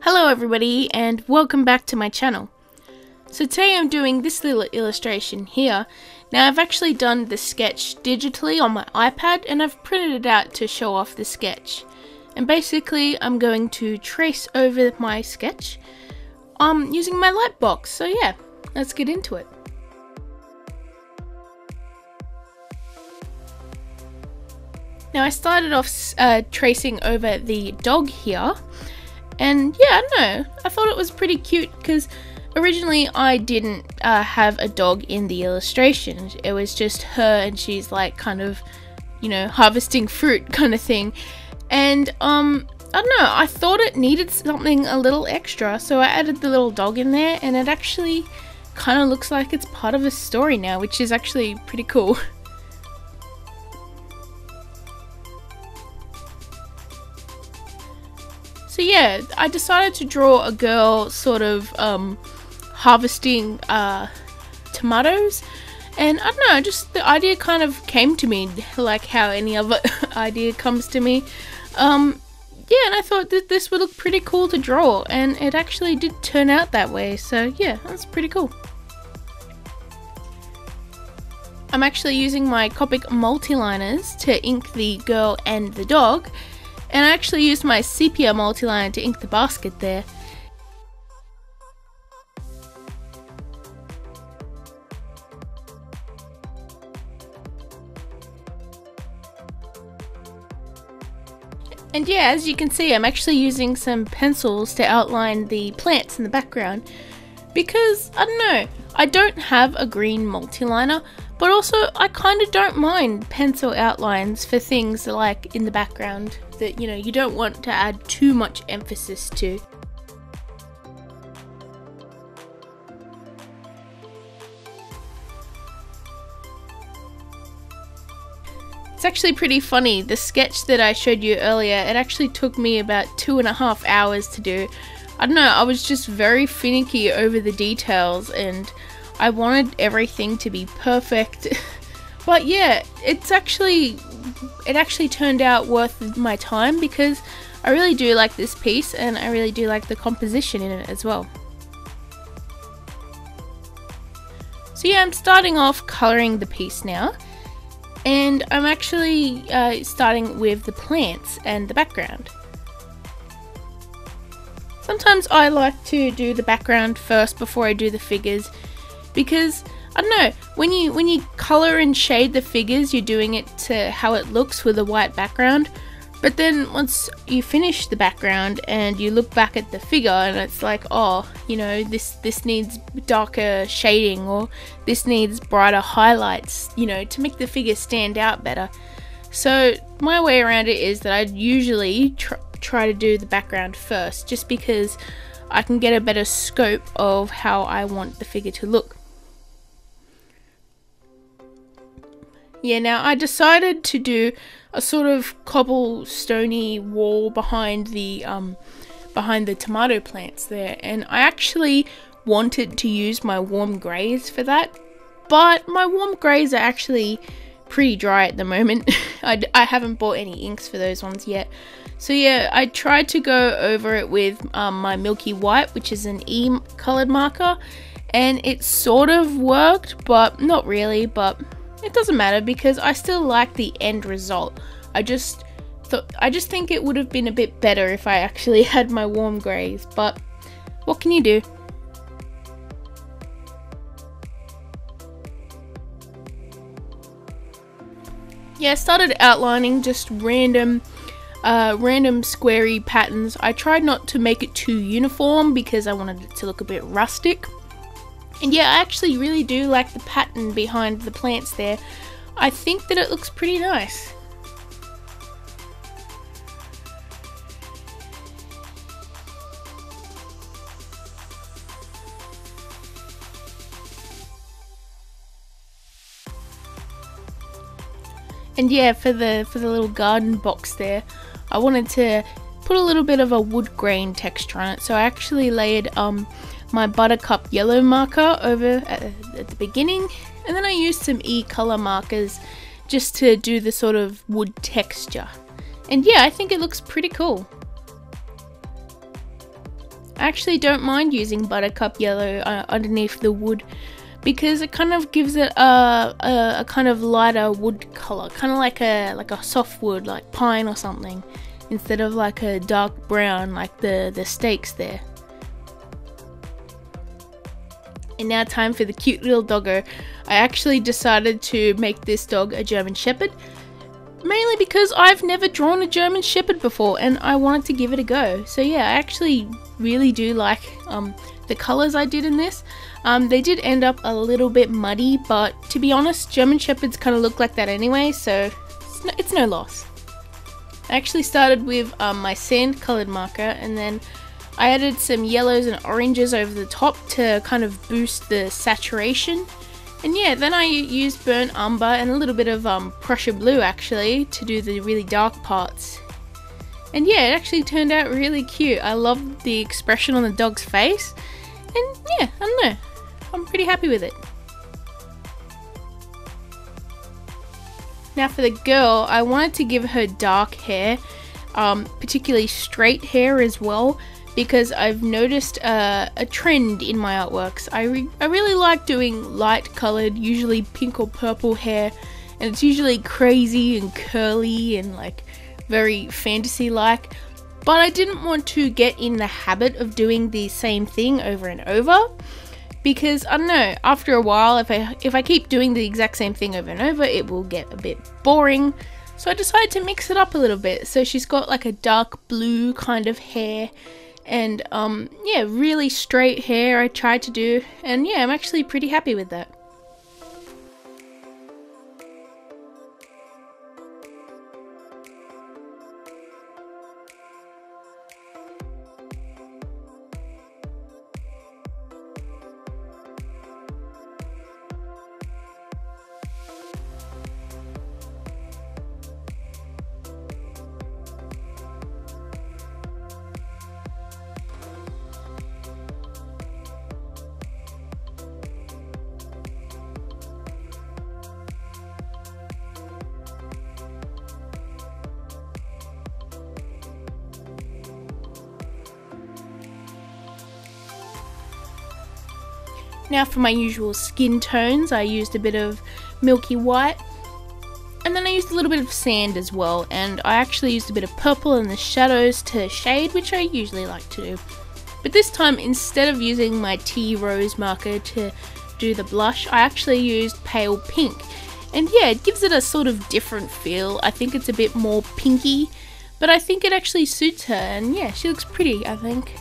Hello everybody and welcome back to my channel. So today I'm doing this little illustration here. Now I've actually done the sketch digitally on my iPad and I've printed it out to show off the sketch. And basically I'm going to trace over my sketch using my light box. So yeah, let's get into it. Now I started off tracing over the dog here. And yeah, I don't know, I thought it was pretty cute because originally I didn't have a dog in the illustration. It was just her and she's like kind of, you know, harvesting fruit kind of thing. And I don't know, I thought it needed something a little extra, so I added the little dog in there and it actually kind of looks like it's part of a story now, which is actually pretty cool. So yeah, I decided to draw a girl sort of harvesting tomatoes, and I don't know, just the idea kind of came to me like how any other idea comes to me. Yeah, and I thought that this would look pretty cool to draw, and it actually did turn out that way, so yeah, that's pretty cool. I'm actually using my Copic Multiliners to ink the girl and the dog. And I actually used my sepia multiliner to ink the basket there. And yeah, as you can see, I'm actually using some pencils to outline the plants in the background. Because, I don't know, I don't have a green multiliner, but also I kind of don't mind pencil outlines for things like in the background that, you know, you don't want to add too much emphasis to. It's actually pretty funny, the sketch that I showed you earlier, it actually took me about 2.5 hours to do. I don't know, I was just very finicky over the details and I wanted everything to be perfect. But yeah, it actually turned out worth my time because I really do like this piece and I really do like the composition in it as well. So yeah, I'm starting off colouring the piece now, and I'm actually starting with the plants and the background. Sometimes I like to do the background first before I do the figures, because I don't know, when you colour and shade the figures, you're doing it to how it looks with a white background, but then once you finish the background and you look back at the figure and it's like, oh, you know, this needs darker shading, or this needs brighter highlights, you know, to make the figure stand out better. So my way around it is that I usually try to do the background first, just because I can get a better scope of how I want the figure to look. Yeah, now I decided to do a sort of cobblestoney wall behind the tomato plants there, and I actually wanted to use my warm greys for that, but my warm greys are actually pretty dry at the moment. I haven't bought any inks for those ones yet. So yeah, I tried to go over it with my Milky White, which is an E coloured marker, and it sort of worked, but not really, but it doesn't matter because I still like the end result. I just think it would have been a bit better if I actually had my warm greys, but what can you do? Yeah, I started outlining just random squarey patterns. I tried not to make it too uniform because I wanted it to look a bit rustic. And yeah, I actually really do like the pattern behind the plants there. I think that it looks pretty nice. And yeah, for the little garden box there, I wanted to put a little bit of a wood grain texture on it. So I actually laid my buttercup yellow marker over at the beginning, and then I used some E-color markers just to do the sort of wood texture. And yeah, I think it looks pretty cool. I actually don't mind using buttercup yellow underneath the wood, because it kind of gives it a kind of lighter wood color, kind of like a soft wood, like pine or something, instead of like a dark brown like the stakes there. And now time for the cute little doggo. I actually decided to make this dog a German Shepherd, mainly because I've never drawn a German Shepherd before and I wanted to give it a go. So yeah, I actually really do like the colors I did in this. They did end up a little bit muddy, but to be honest, German Shepherds kind of look like that anyway, so it's no loss. I actually started with my sand colored marker, and then I added some yellows and oranges over the top to kind of boost the saturation. And yeah, then I used burnt umber and a little bit of Prussian blue actually to do the really dark parts. And yeah, it actually turned out really cute. I love the expression on the dog's face. And yeah, I don't know, I'm pretty happy with it. Now for the girl, I wanted to give her dark hair, particularly straight hair as well, because I've noticed a trend in my artworks. I really like doing light colored, usually pink or purple hair, and it's usually crazy and curly and like very fantasy like, but I didn't want to get in the habit of doing the same thing over and over, because I don't know, after a while if I keep doing the exact same thing over and over, it will get a bit boring. So I decided to mix it up a little bit. So she's got like a dark blue kind of hair, and yeah, really straight hair I tried to do, and yeah, I'm actually pretty happy with that. Now for my usual skin tones, I used a bit of milky white, and then I used a little bit of sand as well, and I actually used a bit of purple in the shadows to shade, which I usually like to do. But this time, instead of using my tea rose marker to do the blush, I actually used pale pink. And yeah, it gives it a sort of different feel. I think it's a bit more pinky, but I think it actually suits her, and yeah, she looks pretty, I think.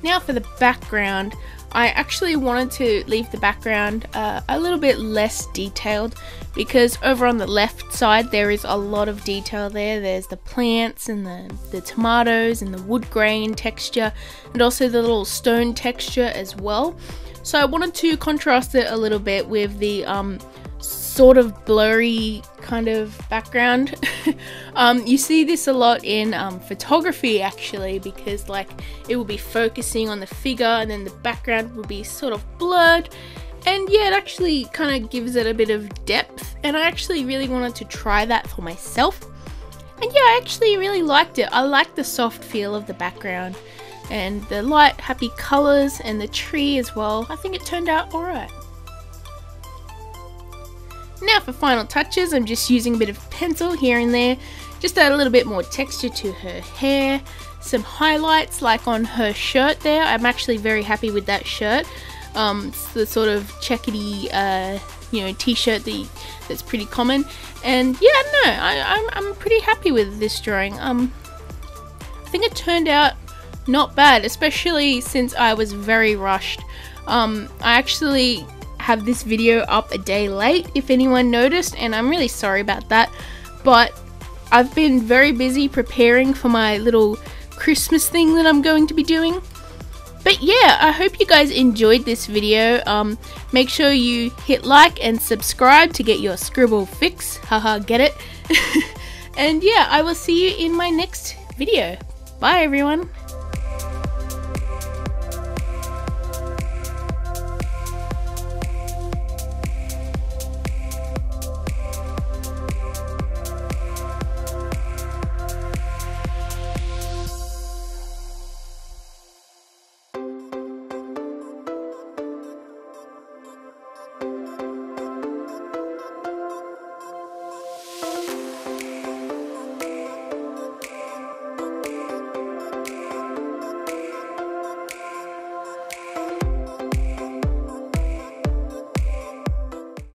Now for the background, I actually wanted to leave the background a little bit less detailed, because over on the left side there is a lot of detail there. There's the plants and the tomatoes and the wood grain texture, and also the little stone texture as well. So I wanted to contrast it a little bit with the sort of blurry kind of background. You see this a lot in photography actually, because like it will be focusing on the figure and then the background will be sort of blurred, and yeah, it actually kind of gives it a bit of depth, and I actually really wanted to try that for myself. And yeah, I actually really liked it. I liked the soft feel of the background and the light happy colors and the tree as well. I think it turned out alright. Now for final touches, I'm just using a bit of pencil here and there, just to add a little bit more texture to her hair, some highlights like on her shirt there. I'm actually very happy with that shirt. It's the sort of checkety, you know, t-shirt that's pretty common, and yeah, no, I'm pretty happy with this drawing. I think it turned out not bad, especially since I was very rushed. I actually have this video up a day late, if anyone noticed, and I'm really sorry about that, but I've been very busy preparing for my little Christmas thing that I'm going to be doing. But yeah, I hope you guys enjoyed this video. Make sure you hit like and subscribe to get your scribble fix. Haha, get it? And yeah, I will see you in my next video. Bye everyone.